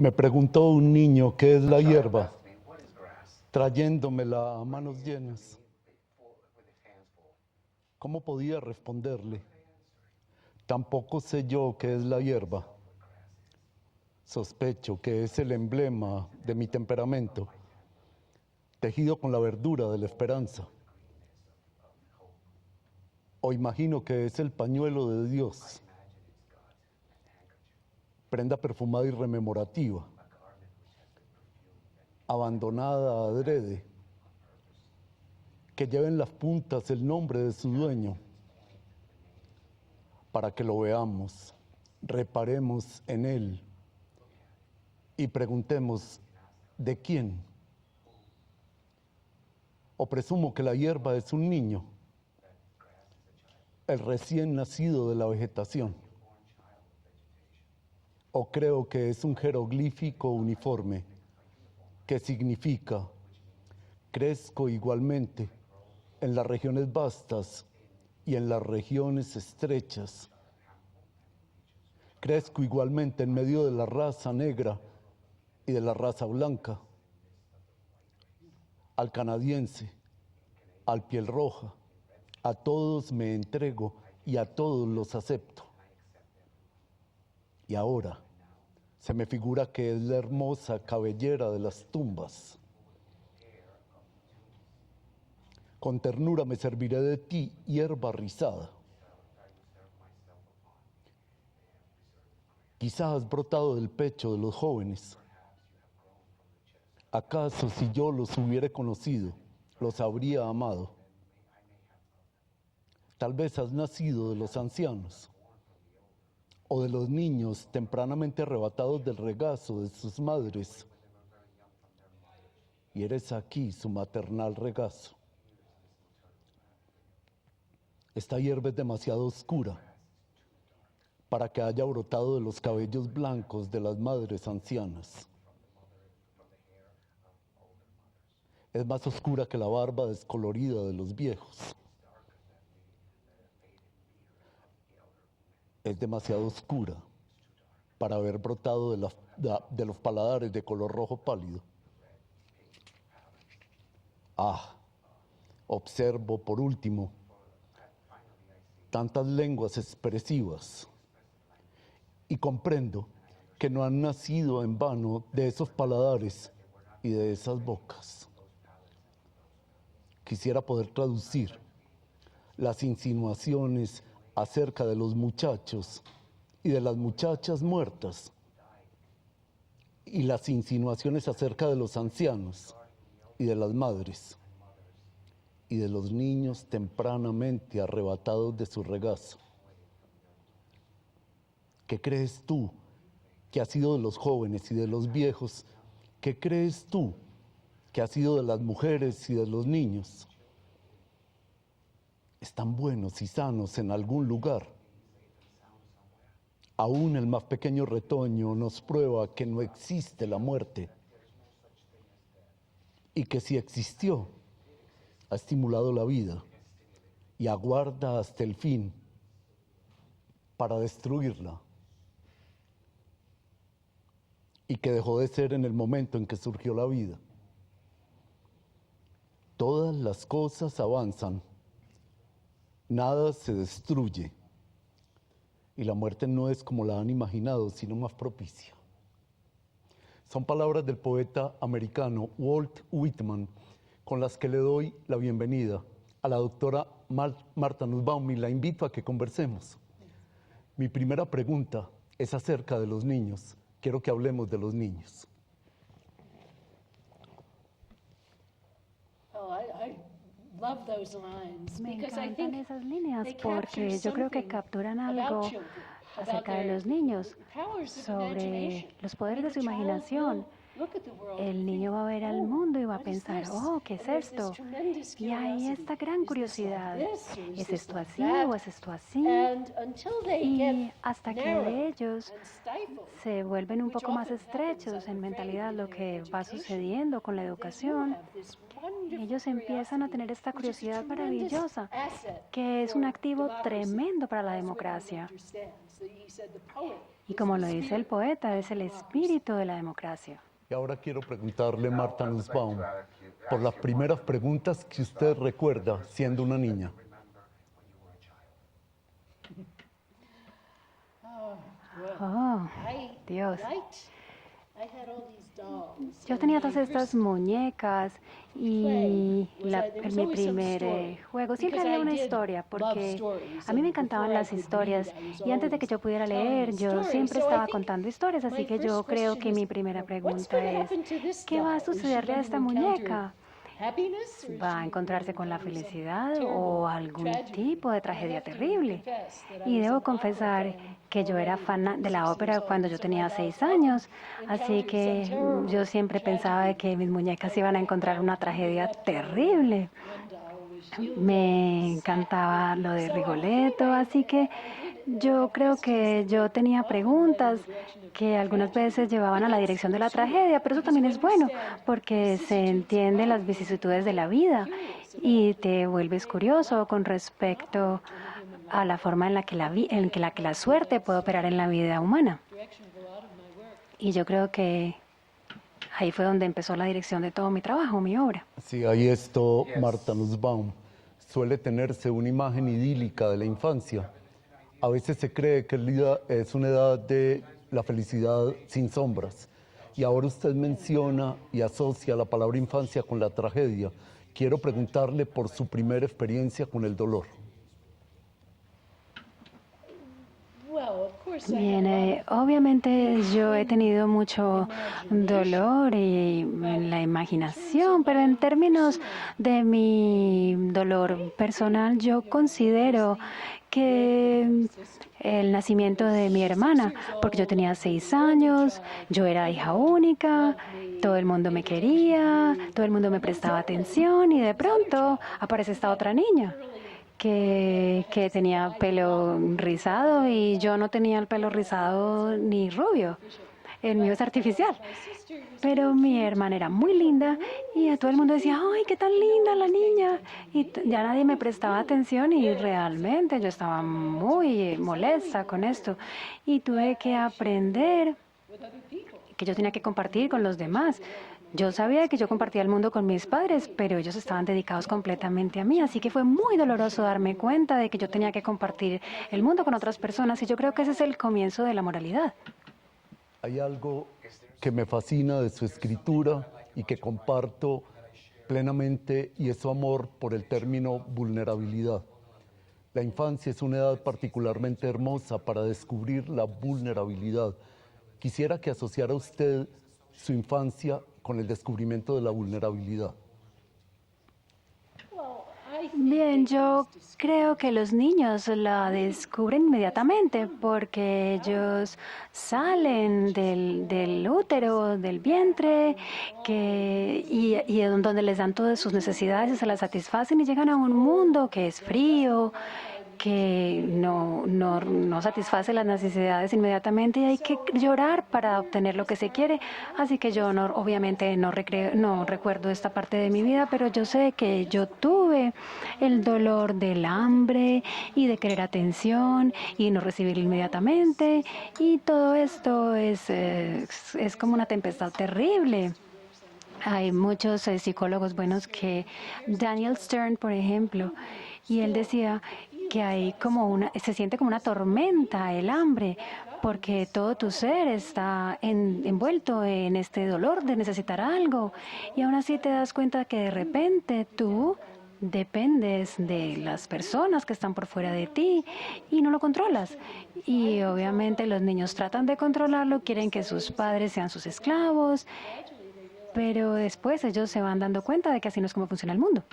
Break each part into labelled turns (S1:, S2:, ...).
S1: Me preguntó un niño qué es la hierba, trayéndomela a manos llenas. ¿Cómo podía responderle? Tampoco sé yo qué es la hierba. Sospecho que es el emblema de mi temperamento, tejido con la verdura de la esperanza. O imagino que es el pañuelo de Dios, prenda perfumada y rememorativa, abandonada adrede, que lleva en las puntas el nombre de su dueño, para que lo veamos, reparemos en él y preguntemos, ¿de quién? O presumo que la hierba es un niño, el recién nacido de la vegetación. O creo que es un jeroglífico uniforme que significa crezco igualmente en las regiones vastas y en las regiones estrechas. Crezco igualmente en medio de la raza negra y de la raza blanca. Al canadiense, al piel roja, a todos me entrego y a todos los acepto. Y ahora se me figura que es la hermosa cabellera de las tumbas. Con ternura me serviré de ti, hierba rizada. Quizás has brotado del pecho de los jóvenes. ¿Acaso si yo los hubiera conocido, los habría amado? Tal vez has nacido de los ancianos o de los niños tempranamente arrebatados del regazo de sus madres, y eres aquí su maternal regazo. Esta hierba es demasiado oscura para que haya brotado de los cabellos blancos de las madres ancianas. Es más oscura que la barba descolorida de los viejos. Es demasiado oscura para haber brotado de los paladares de color rojo pálido. Observo por último tantas lenguas expresivas y comprendo que no han nacido en vano de esos paladares y de esas bocas. Quisiera poder traducir las insinuaciones acerca de los muchachos y de las muchachas muertas, y las insinuaciones acerca de los ancianos y de las madres, y de los niños tempranamente arrebatados de su regazo. ¿Qué crees tú que ha sido de los jóvenes y de los viejos? ¿Qué crees tú que ha sido de las mujeres y de los niños? Están buenos y sanos en algún lugar. Aún el más pequeño retoño nos prueba que no existe la muerte y que si existió, ha estimulado la vida y aguarda hasta el fin para destruirla, y que dejó de ser en el momento en que surgió la vida. Todas las cosas avanzan, nada se destruye, y la muerte no es como la han imaginado, sino más propicia. Son palabras del poeta americano Walt Whitman, con las que le doy la bienvenida a la doctora Marta Nussbaum y la invito a que conversemos. Mi primera pregunta es acerca de los niños. Quiero que hablemos de los niños.
S2: Me encantan esas líneas porque yo creo que capturan algo acerca de los niños, sobre los poderes de su imaginación. El niño va a ver al mundo y va a pensar, oh, ¿qué es esto? Y hay esta gran curiosidad, ¿es esto así o es esto así? Y hasta que ellos se vuelven un poco más estrechos en mentalidad, lo que va sucediendo con la educación, ellos empiezan a tener esta curiosidad maravillosa, que es un activo tremendo para la democracia. Y como lo dice el poeta, es el espíritu de la democracia.
S1: Y ahora quiero preguntarle, Marta Nussbaum, por las primeras preguntas que usted recuerda siendo una niña.
S2: Oh, Dios. Yo tenía todas estas muñecas y mi primer juego siempre había una historia, porque a mí me encantaban las historias y antes de que yo pudiera leer, yo siempre estaba contando historias, así que yo creo que mi primera pregunta es, ¿qué va a sucederle a esta muñeca? ¿Va a encontrarse con la felicidad o algún tipo de tragedia terrible? Y debo confesar que yo era fan de la ópera cuando yo tenía 6 años, así que yo siempre pensaba que mis muñecas iban a encontrar una tragedia terrible. Me encantaba lo de Rigoletto, así que yo creo que yo tenía preguntas que algunas veces llevaban a la dirección de la tragedia, pero eso también es bueno porque se entienden las vicisitudes de la vida y te vuelves curioso con respecto a la forma en la que la suerte puede operar en la vida humana. Y yo creo que ahí fue donde empezó la dirección de todo mi trabajo, mi obra.
S1: Sí, ahí esto, Marta Nussbaum. Suele tenerse una imagen idílica de la infancia. A veces se cree que es una edad de la felicidad sin sombras. Y ahora usted menciona y asocia la palabra infancia con la tragedia. Quiero preguntarle por su primera experiencia con el dolor.
S2: Bien, obviamente yo he tenido mucho dolor y en la imaginación, pero en términos de mi dolor personal, yo considero que el nacimiento de mi hermana, porque yo tenía 6 años, yo era hija única, todo el mundo me quería, todo el mundo me prestaba atención y de pronto aparece esta otra niña que tenía pelo rizado y yo no tenía el pelo rizado ni rubio. El mío es artificial. Pero mi hermana era muy linda y a todo el mundo decía, ¡ay, qué tan linda la niña! Y ya nadie me prestaba atención y realmente yo estaba muy molesta con esto. Y tuve que aprender que yo tenía que compartir con los demás. Yo sabía que yo compartía el mundo con mis padres, pero ellos estaban dedicados completamente a mí, así que fue muy doloroso darme cuenta de que yo tenía que compartir el mundo con otras personas y yo creo que ese es el comienzo de la moralidad.
S1: Hay algo que me fascina de su escritura y que comparto plenamente y es su amor por el término vulnerabilidad. La infancia es una edad particularmente hermosa para descubrir la vulnerabilidad. Quisiera que asociara usted su infancia con el descubrimiento de la vulnerabilidad.
S2: Bien, yo creo que los niños la descubren inmediatamente porque ellos salen del útero, del vientre, y donde les dan todas sus necesidades y se las satisfacen y llegan a un mundo que es frío, que no satisface las necesidades inmediatamente y hay que llorar para obtener lo que se quiere. Así que yo obviamente no recuerdo esta parte de mi vida, pero yo sé que yo tuve el dolor del hambre y de querer atención y no recibir inmediatamente. Y todo esto es como una tempestad terrible. Hay muchos psicólogos buenos Daniel Stern, por ejemplo, y él decía que hay se siente como una tormenta el hambre, porque todo tu ser está envuelto en este dolor de necesitar algo, y aún así te das cuenta que de repente tú dependes de las personas que están por fuera de ti y no lo controlas. Y obviamente los niños tratan de controlarlo, quieren que sus padres sean sus esclavos, pero después ellos se van dando cuenta de que así no es como funciona el mundo.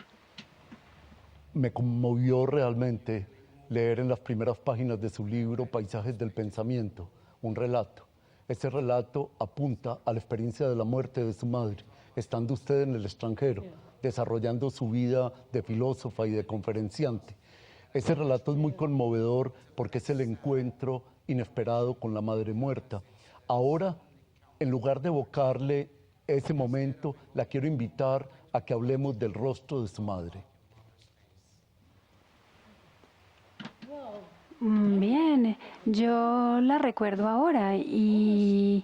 S1: Me conmovió realmente leer en las primeras páginas de su libro Paisajes del Pensamiento, un relato. Ese relato apunta a la experiencia de la muerte de su madre, estando usted en el extranjero, desarrollando su vida de filósofa y de conferenciante. Ese relato es muy conmovedor porque es el encuentro inesperado con la madre muerta. Ahora, en lugar de evocarle ese momento, la quiero invitar a que hablemos del rostro de su madre.
S2: Bien, yo la recuerdo ahora y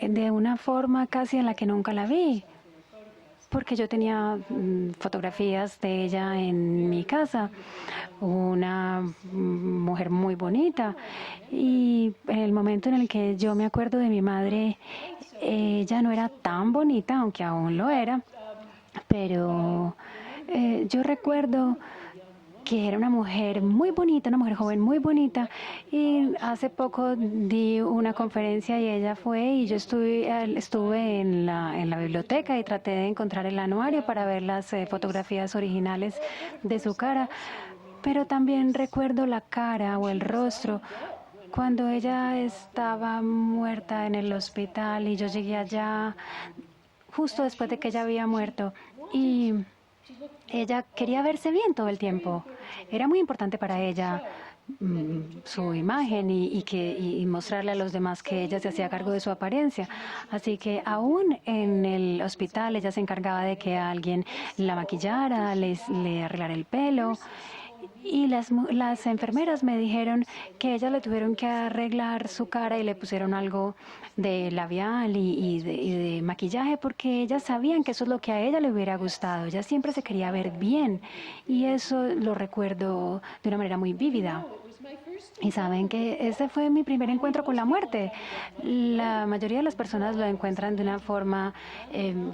S2: de una forma casi en la que nunca la vi, porque yo tenía fotografías de ella en mi casa, una mujer muy bonita, y en el momento en el que yo me acuerdo de mi madre, ella no era tan bonita, aunque aún lo era, pero yo recuerdo que era una mujer muy bonita, una mujer joven muy bonita. Y hace poco di una conferencia y ella fue y yo estuve en la biblioteca y traté de encontrar el anuario para ver las fotografías originales de su cara. Pero también recuerdo la cara o el rostro cuando ella estaba muerta en el hospital y yo llegué allá justo después de que ella había muerto. Y ella quería verse bien todo el tiempo. Era muy importante para ella su imagen y mostrarle a los demás que ella se hacía cargo de su apariencia. Así que aún en el hospital ella se encargaba de que alguien la maquillara, le arreglara el pelo. Y las enfermeras me dijeron que ella le tuvieron que arreglar su cara y le pusieron algo de labial y de maquillaje porque ellas sabían que eso es lo que a ella le hubiera gustado. Ella siempre se quería ver bien y eso lo recuerdo de una manera muy vívida. Y saben que ese fue mi primer encuentro con la muerte. La mayoría de las personas lo encuentran de una forma, en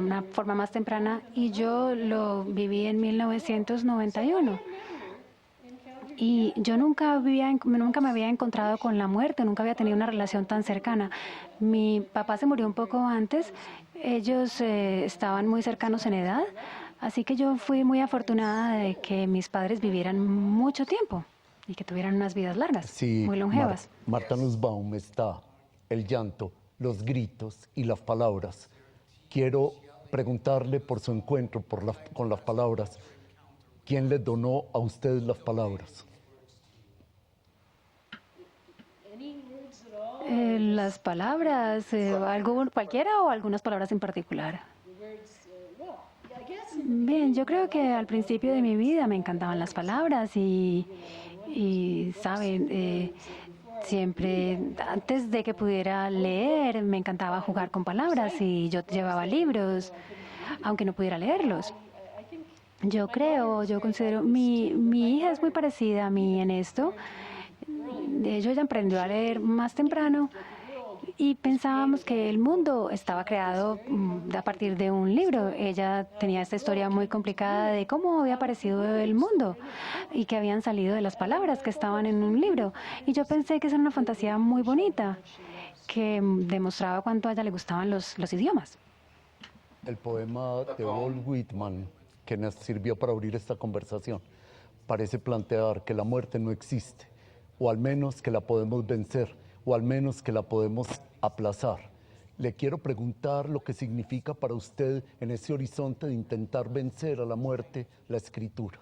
S2: una forma más temprana y yo lo viví en 1991. Y yo nunca me había encontrado con la muerte, nunca había tenido una relación tan cercana. Mi papá se murió un poco antes, ellos estaban muy cercanos en edad, así que yo fui muy afortunada de que mis padres vivieran mucho tiempo y que tuvieran unas vidas largas,
S1: Si
S2: muy longevas.
S1: Marta Nussbaum está el llanto, los gritos y las palabras, quiero preguntarle por su encuentro con las palabras. ¿Quién le donó a ustedes las palabras?
S2: Las palabras, cualquiera o algunas palabras en particular. Bien, yo creo que al principio de mi vida me encantaban las palabras y saben, siempre antes de que pudiera leer me encantaba jugar con palabras y yo llevaba libros, aunque no pudiera leerlos. Yo considero, mi hija es muy parecida a mí en esto. De hecho, ella aprendió a leer más temprano y pensábamos que el mundo estaba creado a partir de un libro. Ella tenía esta historia muy complicada de cómo había aparecido el mundo y que habían salido de las palabras que estaban en un libro. Y yo pensé que esa era una fantasía muy bonita que demostraba cuánto a ella le gustaban los idiomas.
S1: El poema de Walt Whitman, que nos sirvió para abrir esta conversación, parece plantear que la muerte no existe, o al menos que la podemos vencer, o al menos que la podemos aplazar. Le quiero preguntar lo que significa para usted en ese horizonte de intentar vencer a la muerte la escritura.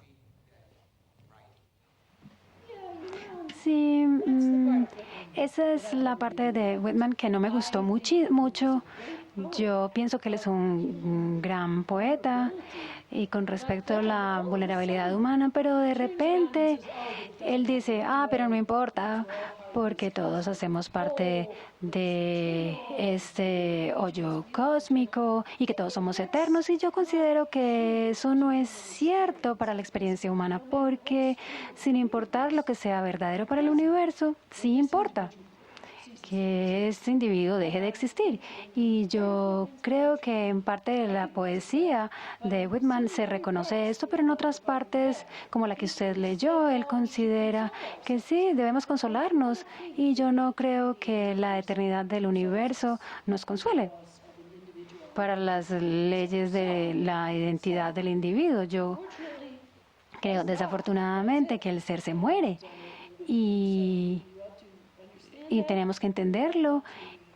S2: Sí, esa es la parte de Whitman que no me gustó mucho. Yo pienso que él es un gran poeta y con respecto a la vulnerabilidad humana, pero de repente él dice, pero no importa, porque todos hacemos parte de este hoyo cósmico y que todos somos eternos. Y yo considero que eso no es cierto para la experiencia humana, porque sin importar lo que sea verdadero para el universo, sí importa que este individuo deje de existir. Y yo creo que en parte de la poesía de Whitman se reconoce esto, pero en otras partes, como la que usted leyó, él considera que sí, debemos consolarnos. Y yo no creo que la eternidad del universo nos consuele para las leyes de la identidad del individuo. Yo creo desafortunadamente que el ser se muere y y tenemos que entenderlo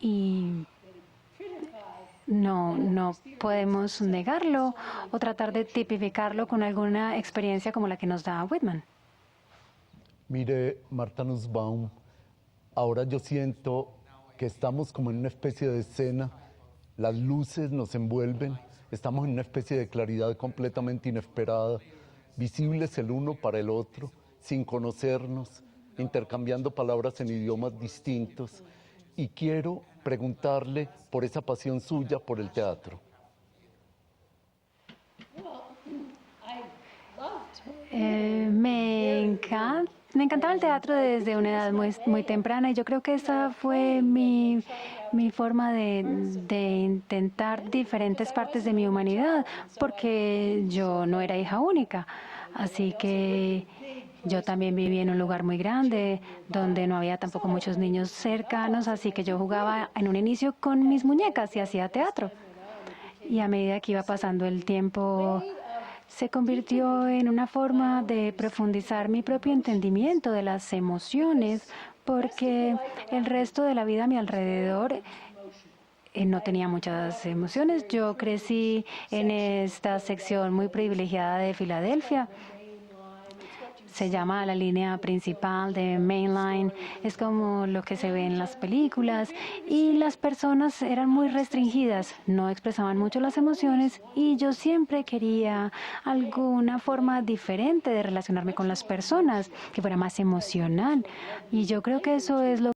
S2: y no podemos negarlo o tratar de tipificarlo con alguna experiencia como la que nos da Whitman.
S1: Mire, Marta Nussbaum, ahora yo siento que estamos como en una especie de escena, las luces nos envuelven, estamos en una especie de claridad completamente inesperada, visibles el uno para el otro, sin conocernos, intercambiando palabras en idiomas distintos. Y quiero preguntarle por esa pasión suya por el teatro.
S2: Me encantaba el teatro desde una edad muy temprana y yo creo que esa fue mi forma de intentar diferentes partes de mi humanidad, porque yo no era hija única. Así que yo también viví en un lugar muy grande, donde no había tampoco muchos niños cercanos, así que yo jugaba en un inicio con mis muñecas y hacía teatro. Y a medida que iba pasando el tiempo, se convirtió en una forma de profundizar mi propio entendimiento de las emociones, porque el resto de la vida a mi alrededor no tenía muchas emociones. Yo crecí en esta sección muy privilegiada de Filadelfia. Se llama la línea principal de Main Line, es como lo que se ve en las películas, y las personas eran muy restringidas, no expresaban mucho las emociones y yo siempre quería alguna forma diferente de relacionarme con las personas, que fuera más emocional, y yo creo que eso es lo